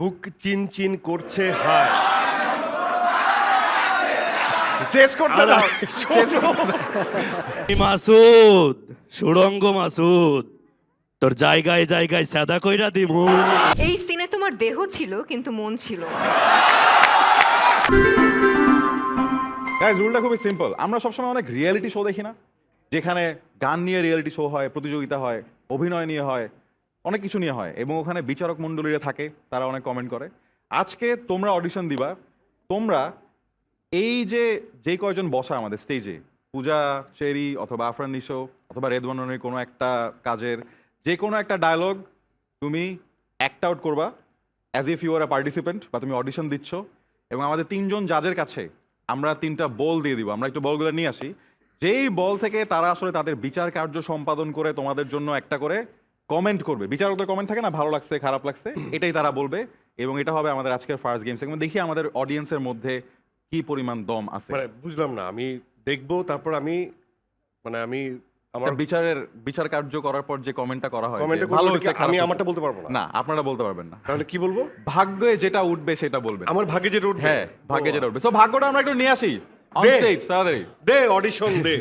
বুক চিন চিন করছে হায়। চেস করতে দাও। মাসুদ, সুড়ঙ্গ মাসুদ, তোর জায়গায় জায়গায় সাদা কইরা দিমু। এই সিনে তোমার দেহ ছিল কিন্তু মন ছিল না। গাইস, রুলটা খুবই সিম্পল। আমরা সবসময় অনেক রিয়েলিটি শো দেখি না, যেখানে গান নিয়ে রিয়েলিটি শো হয়, প্রতিযোগিতা হয়, অভিনয় নিয়ে হয়, অনেক কিছু নিয়ে হয়, এবং ওখানে বিচারক মণ্ডলীরা থাকে, তারা অনেক কমেন্ট করে। আজকে তোমরা অডিশন দিবা। তোমরা এই যে কয়জন বসা আমাদের স্টেজে, পূজা, চেরি অথবা আফরান নিশো অথবা রেদওয়ানের কোনো একটা কাজের যে কোনো একটা ডায়লগ তুমি অ্যাক্ট আউট করবা as if you are a participant, বা তুমি অডিশন দিচ্ছ। এবং আমাদের তিনজন জাজের কাছে আমরা তিনটা বল দিয়ে দিব। আমরা একটু বলগুলো নিয়ে আসি। যেই বল থেকে তারা আসলে তাদের বিচার কার্য সম্পাদন করে তোমাদের জন্য একটা করে কমেন্ট করবে। বিচারকদের কমেন্ট থাকে না, ভালো লাগছে, খারাপ লাগছে, এটাই তারা বলবে। এবং এটা হবে আমাদের আজকের ফার্স্ট গেমস। এবং দেখি আমাদের অডিয়েন্সের মধ্যে কি পরিমাণ দম আছে। মানে বুঝলাম না, আমি দেখবো তারপর আমি আমার বিচার কার্য করার পর যে কমেন্টটা করা হয়, কমেন্টে যে ভালো হয়েছে, আমি আমারটা বলতে পারবো না। না, আপনারা বলতে পারবেন না। তাহলে কি বলবো? ভাগ্যে যেটা উঠবে সেটা বলবেন। আমার ভাগ্যে যেটা উঠবে। হ্যাঁ, ভাগ্যে যেটা উঠবে। সো ভাগ্যটা আমরা একটু নিয়ে আসি অন দে। স্টেজ, তাড়াতাড়ি দে অডিশন দে।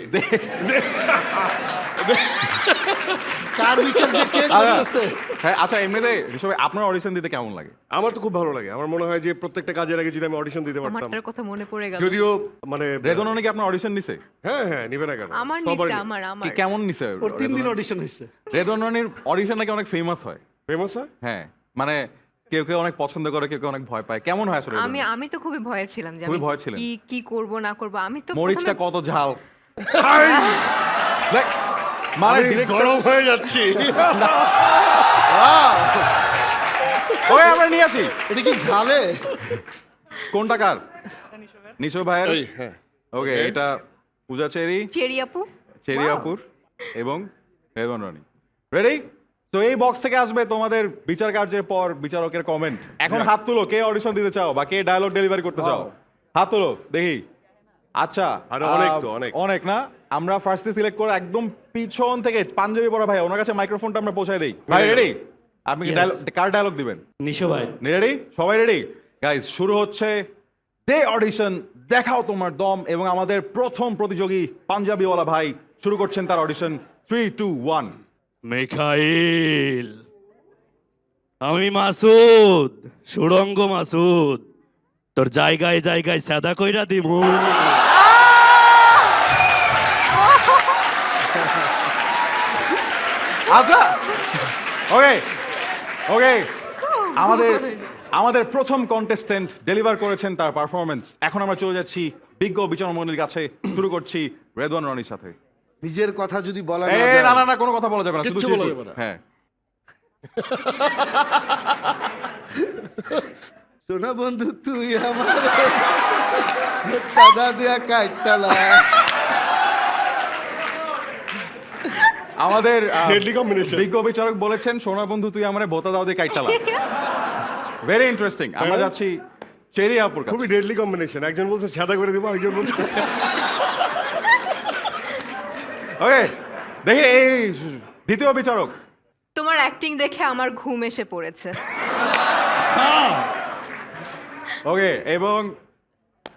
কার বিচার যে কে করতেছে? হ্যাঁ, আচ্ছা, এমনিতে ঋষভ ভাই, আপনার অডিশন দিতে কেমন লাগে? আমার তো খুব ভালো লাগে। আমার মনে হয় যে প্রত্যেকটা কাজের আগে যদি আমি অডিশন দিতে পারতাম। আমারটার কথা মনে পড়ে গেল। যদিও মানে রেদন কি আপনার অডিশন নিছে? হ্যাঁ হ্যাঁ, নিবে না কেন? আমার সবারই নিছে, নেবে। আমার কি কেমন নিছে? ওর 3 দিন অডিশন হয়েছে। রেদনের অডিশন নাকি অনেক ফেমাস হয়। ফেমাস হয়? হ্যাঁ, মানে কেউ কেউ অনেক পছন্দ করে, কেউ কেউ অনেক ভয় পায়। কেমন হয় আসলে? আমি তো খুবই ভয়ে ছিলাম যে খুবই আমি ভয়ে ছিলেন? কি করব না করব। আমি তো মরিচটা প্রথমে কত ঝাল! হাই! দেখ, মানে আমি director- গরম হয়ে যাচ্ছি। ওই আমরা নিয়ে আসি। এটা কি ঝালে? কোনটা কার? নিশো ভাইয়ের। এই, হ্যাঁ। ওকে, Okay. এটা পূজা চেরি, চেরি আপু, চেরি Wow. আপুর এবং রেদন রানী। রেডি? তো এই বক্স থেকে আসবে তোমাদের বিচার কার্যের পর বিচারকের কমেন্ট। এখন হাত তুলো, কে অডিশন দিতে চাও বা কে ডায়লগ ডেলিভারি করতে চাও? হাত তুলো দেখি। আচ্ছা, আরে অনেক তো, অনেক। অনেক না? আমরা ফার্স্টে সিলেক্ট করে একদম পিছন থেকে পাঞ্জাবি পরা ভাই, ওনার কাছে মাইক্রোফোনটা আমরা পৌঁছায় দেই। ভাই রেডি? আপনি কি Yes. কার ডায়লগ দিবেন? নিশো ভাই, রেডি? সবাই রেডি? গাইস, শুরু হচ্ছে দে অডিশন, দেখাও তোমার দম। এবং আমাদের প্রথম প্রতিযোগী পাঞ্জাবিওয়ালা ভাই শুরু করছেন তার অডিশন। 3, 2, 1। মিখাইল, আমি মাসুদ, সুড়ঙ্গ মাসুদ, তোর জায়গায় জায়গায় সাদা কইরা দিমু। আচ্ছা, ওকে ওকে, আমাদের প্রথম কন্টেস্ট্যান্ট ডেলিভার করেছেন তার পারফরমেন্স। এখন আমরা চলে যাচ্ছি বিজ্ঞ বিচারমণ্ডলীর কাছে। শুরু করছি রেদওয়ান রনির সাথে। নিজের কথা যদি বলা না এই, যায়, না না না, কোনো কথা বলা যাবে না, শুধু কিচ্ছু বলা চিরকুট। যাবে না। হ্যাঁ, শোনা বন্ধু তুই আমার দাদা দিয়া কাইটালা। আমাদের Deadly combination. বিজ্ঞ বিচারক বলেছেন, সোনা বন্ধু তুই আমারে ভোতা দাও দিয়ে কাইটালা। Very interesting. আমরা হ্যাঁ। যাচ্ছি চেরি আপুর কাছে। খুবই ডেডলি কম্বিনেশন। একজন বলছে সাদা করে দিব, আরেকজন বলছে ওকে, দেখি এই দ্বিতীয় বিচারক। তোমার অ্যাক্টিং দেখে আমার ঘুম এসে পড়েছে। ওকে, এবং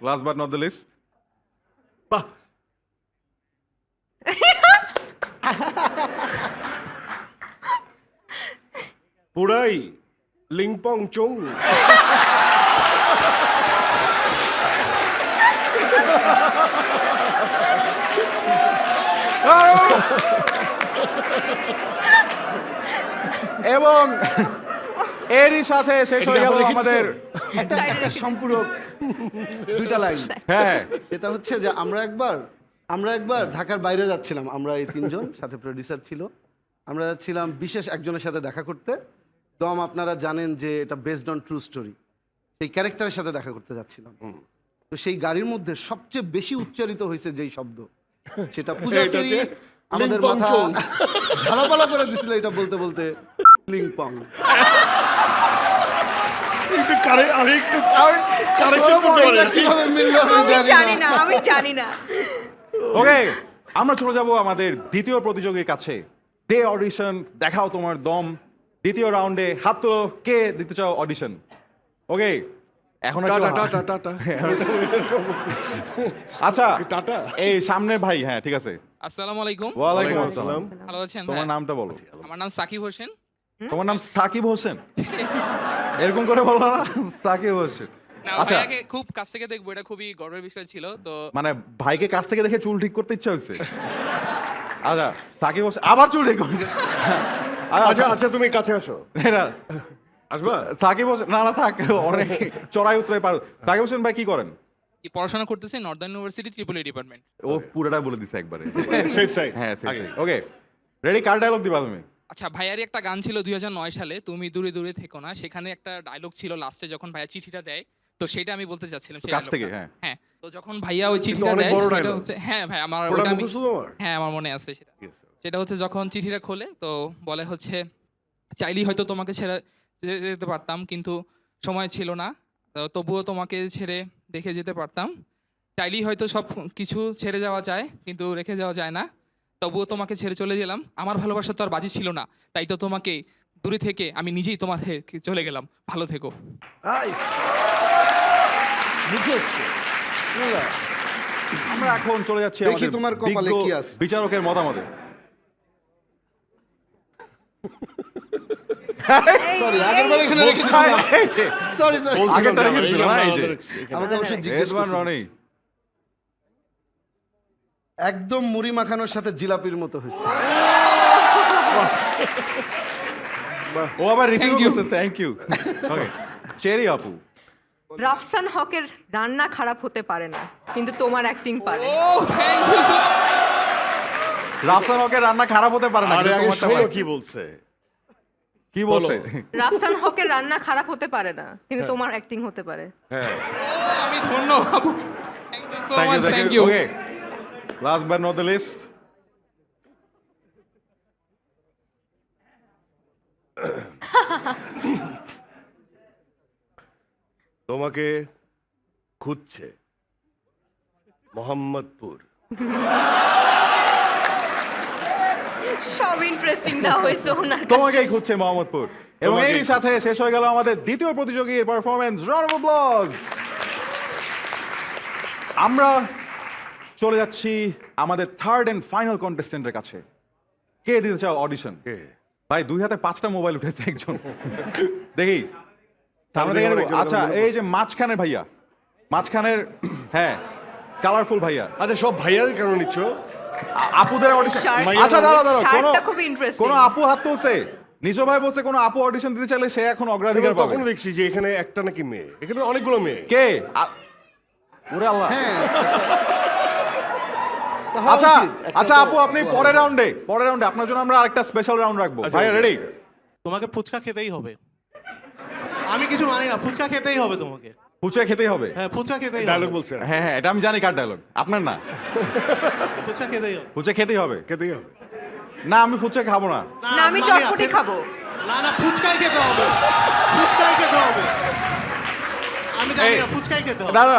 last but not the least, বাহ, পুরাই লিংপং চং। এবং এরই সাথে শেষ হয়ে গেল এটা কি আমাদের। একটা সম্পূরক দুইটা লাইন। হ্যাঁ, সেটা হচ্ছে যে আমরা একবার ঢাকার বাইরে যাচ্ছিলাম। আমরা এই তিনজন, সাথে প্রোডিউসার ছিল। আমরা যাচ্ছিলাম বিশেষ একজনের সাথে দেখা করতে। দম আপনারা জানেন যে এটা বেসড অন ট্রু স্টোরি। সেই ক্যারেক্টারের সাথে দেখা করতে যাচ্ছিলাম। তো সেই গাড়ির মধ্যে সবচেয়ে বেশি উচ্চারিত হয়েছে যেই শব্দ, সেটা পূজা এটা চেরি হচ্ছে আমাদের লিংপং মাথা চং। ঝালাপালা করে দিছিল এটা বলতে বলতে। লিংপং। একটু আরেকটু কারেকশন করতে এটা পারেন। কিভাবে মিললো আমি আমি জানি না। ওকে, আমরা চলে যাব আমাদের দ্বিতীয় প্রতিযোগীর কাছে। দে অডিশন, দেখাও তোমার দম। দ্বিতীয় রাউন্ডে হাত তোলো, কে দিতে চাও অডিশন? ওকে এখন একটু- টাটা টাটা টাটা আচ্ছা টাটা এই সামনে ভাই, হ্যাঁ ঠিক আছে। আসসালামু আলাইকুম। ওয়ালাইকুম ওয়ালাইকুম আসসালাম। আসসালাম। ভালো আছেন তোমার ভাই? নামটা বলো। আমার নাম সাকিব হোসেন। তোমার নাম সাকিব হোসেন? এরকম করে বলো না, সাকিব হোসেন। না, আচ্ছা ভাইয়াকে খুব কাছ থেকে দেখবো, এটা খুবই গর্বের বিষয় ছিল। তো মানে ভাইকে কাছ থেকে দেখে চুল ঠিক করতে ইচ্ছা হচ্ছে। আচ্ছা সাকিব হোসেন আবার চুল ঠিক করছে। আচ্ছা আচ্ছা তুমি কাছে আসো এরা আসবা সাকিব হোসেন, না না থাক, অনেক চড়াই উতরাই পারো। সাকিব হোসেন ভাই কি করেন? কি পড়াশোনা করতেছে নর্দার্ন ইউনিভার্সিটি ত্রিপুলি ডিপার্টমেন্ট। ও পুরোটা বলে দিছে একবারে। সেফ সাইড হ্যাঁ ওকে রেডি, কার ডায়লগ দিবা তুমি? আচ্ছা, ভাইয়ারই একটা গান ছিল 2009 সালে, তুমি দূরে দূরে থেকো না। সেখানে একটা ডায়লগ ছিল লাস্টে যখন ভাইয়া চিঠিটা দেয়, তো সেটা আমি বলতে চাচ্ছিলাম সেই কাছ থেকে, dialogue-টা। হ্যাঁ। হ্যাঁ, তো যখন ভাইয়া ওই চিঠিটা অনেক দেয় বড় সেটা dialogue। হচ্ছে, হ্যাঁ ভাই আমার ওটা ওটা আমি, মুখস্থ তোমার হ্যাঁ আমার মনে আছে সেটা। সেটা হচ্ছে যখন চিঠিটা খোলে তো বলে হচ্ছে, চাইলেই হয়তো তোমাকে ছেড়ে যেতে পারতাম, কিন্তু সময় ছিল না। তো তবুও তোমাকে ছেড়ে দেখে যেতে পারতাম। চাইলেই হয়তো সব কিছু ছেড়ে যাওয়া যায়, কিন্তু রেখে যাওয়া যায় না। তবুও তোমাকে ছেড়ে চলে গেলাম। আমার ভালোবাসা তো আর বাজি ছিল না, তাই তো তোমাকে দূরে থেকে আমি নিজেই তোমার থেকে চলে গেলাম। ভালো থেকো। নাইস মুখস্থ পুরা। আমরা এখন চলে যাচ্ছি দেখি আমাদের তোমার কপালে বিজ্ঞ কি আছে। বিচারকের মতামতে। সরি আগের বার এখানে রেখেছিলাম। সরি সরি আগেরটা বলছিলাম না, রেখেছিল এই যে না, আমরা এই যে। আমাদের এখানে। আমাকে অবশ্যই জিজ্ঞেস রেদওয়ান করছিলেন। রনি। একদম মুড়ি মাখানোর সাথে জিলাপির মতো হয়েছে। ও আবার রিসিভ Thank you. করছে, থ্যাংক ইউ। ওকে চেরি আপু। রাফসান হকের রান্না খারাপ হতে পারে না, কিন্তু তোমার অ্যাক্টিং পারে। ও থ্যাংক ইউ স্যার। রাফসান হকের রান্না খারাপ হতে পারে না, আরে কিন্তু আগে তোমারটা শোনো ভালো। কি বলছে কি বলছে? রাফসান হকের রান্না খারাপ হতে পারে না, কিন্তু তোমার অ্যাক্টিং হতে পারে। হ্যাঁ ও আমি ধন্য আপু। Thank you so much, thank you. Okay last but not the least, তোমাকে খুঁজছে মোহাম্মদপুর সব ইন্টারেস্টিং দেওয়া হয়েছে ওনার কাছে। তোমাকেই খুঁজছে মোহাম্মদপুর। এবং তোমাকেই এরই সাথে শেষ হয়ে গেল আমাদের দ্বিতীয় প্রতিযোগীর পারফরমেন্স। Round of applause. আমরা চলে যাচ্ছি আমাদের থার্ড এন্ড ফাইনাল কন্টেস্টেন্টের কাছে। কে দিতে চাও অডিশন? কে? ভাই দুই হাতে 5টা মোবাইল উঠেছে একজন, দেখি তাহলে সামনে থেকে আমার নেবো। একজনের আচ্ছা মনে এই যে মাঝখানের ভাইয়া, মাঝখানের, হ্যাঁ কালারফুল ভাইয়া, আচ্ছা সব ভাইয়াদের কেন নিচ্ছ আপুদের অডিশন। শার্ট- আচ্ছা দাঁড়াও দাঁড়াও, শার্টটা খুব ইন্টারেস্টিং। কোনো আপু হাত তুলছে? নিজো ভাই বলছে কোনো আপু অডিশন দিতে চাইলে সে এখন অগ্রাধিকার পাবে। তখন দেখছি যে এখানে একটা নাকি মেয়ে, এখানে অনেকগুলো মেয়ে। কে? ওরে আল্লাহ। হ্যাঁ তো হওয়া আচ্ছা উচিত। একটা আচ্ছা তো আপু আপনি পরের রাউন্ডে আপনার জন্য আমরা আরেকটা স্পেশাল রাউন্ড রাখবো। আচ্ছা, ভাই okay, রেডি? তোমাকে ফুচকা খেতেই হবে। আমি কিছু মানি না, ফুচকা খেতেই হবে তোমাকে। ফুচকা খেতেই হবে। হ্যাঁ ফুচকা খেতেই ডায়লগ হবে। বলছে হ্যাঁ হ্যাঁ এটা আমি জানি কার ডায়লগ, আপনার না। ফুচকা খেতেই হবে। ফুচকা খেতেই হবে। খেতেই হবে। না আমি ফুচকা খাবো না। না আমি মানি চটপটি খেতে- খাবো। না না ফুচকাই খেতে হবে, ফুচকাই খেতে হবে। আমি জানি এই, না, ফুচকাই খেতে হবে। না না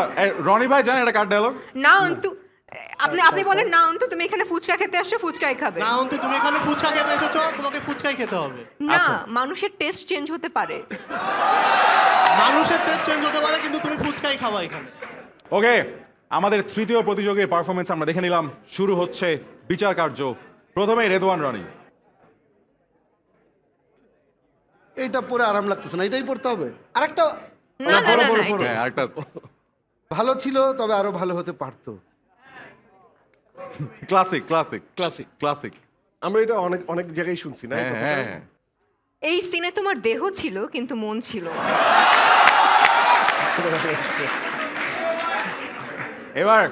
রনি ভাই জানেন এটা কার ডায়লগ? না অন্তু, আপনি বলেন না অন্তু, তুমি এখানে ফুচকা খেতে আসছো, ফুচকাই খাবে। না অন্তু তুমি এখানে ফুচকা খেতে এসেছো, তোমাকে ফুচকাই খেতে হবে। না, আচ্ছা। মানুষের টেস্ট চেঞ্জ হতে পারে। মানুষের টেস্ট চেঞ্জ হতে পারে, কিন্তু তুমি ফুচকাই খাবা এখানে। ওকে আমাদের তৃতীয় প্রতিযোগীর পারফরমেন্স আমরা দেখে নিলাম। শুরু হচ্ছে বিচার কার্য। প্রথমেই রেদওয়ান রনি। এইটা পরে আরাম লাগতেছে না, এটাই পড়তে হবে। আরেকটা না না না, না, হ্যাঁ আরেকটা ভালো ছিল, তবে আরো ভালো হতে পারতো। Classic classic classic. ক্লাসিক। আমরা এটা অনেক অনেক জায়গায় শুনছি না এই হ্যাঁ কথাটা? হ্যাঁ এই সিনে তোমার দেহ ছিল, কিন্তু মন ছিল না। এবার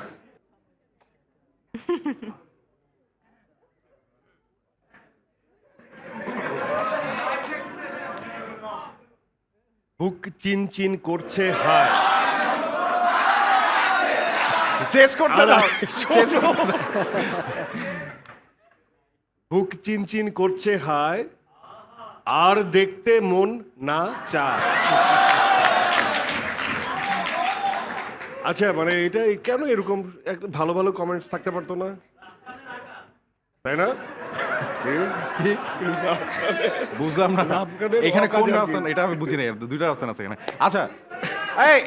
বুক চিন করছে হায়। চেস করতে দাও, চেস করতে দাও। বুক চিন করছে হায়, আর দেখতে মন না চায়। আচ্ছা মানে এটা কেন এরকম একটা ভালো ভালো কমেন্টস থাকতে পারতো না, তাই না? বুঝলাম না আফগানের এখানে কোন অকাজ আর কি? রাফসান, এটা আমি বুঝি নাই। দুইটা রাফসান আছে এখানে। আচ্ছা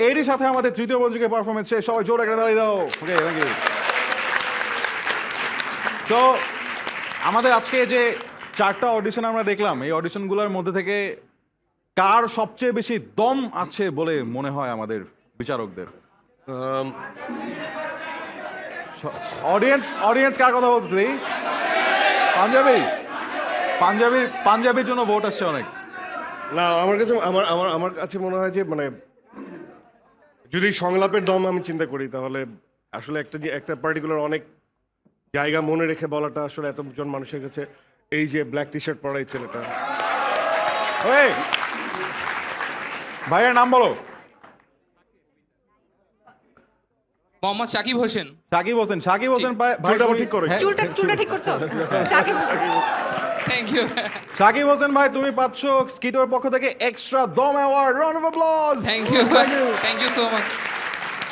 এরই সাথে আমাদের তৃতীয় পঞ্জিকের পারফরমেন্স শেষ, সবাই জোর একটা দাঁড়িয়ে দাও। ওকে, থ্যাংক ইউ। তো আমাদের আজকে যে 4টা অডিশন আমরা দেখলাম, এই অডিশনগুলোর মধ্যে থেকে কার সবচেয়ে বেশি দম আছে বলে মনে হয় আমাদের বিচারকদের? অডিয়েন্স কার কথা বলতেছি? পাঞ্জাবির জন্য ভোট আসছে অনেক। না, আমার কাছে মনে হয় যে মানে যদি সংলাপের দম আমি চিন্তা করি তাহলে আসলে একটা পার্টিকুলার অনেক জায়গা মনে রেখে বলাটা আসলে এতজন মানুষের কাছে, এই যে ব্ল্যাক টি শার্ট পরা এই ছেলেটা, ওই ভাইয়ের নাম বলো। মোহাম্মদ শাকিব হোসেন। সাকিব হোসেন ভাই চুলটা আবার ঠিক করো। হ্যাঁ, চুলটা ঠিক করতো শাকিব হোসেন। Thank you. সাকিব হোসেন ভাই, তুমি পাচ্ছ স্কিটোর পক্ষ থেকে এক্সট্রা দম award. Round of applause. Thank you so much.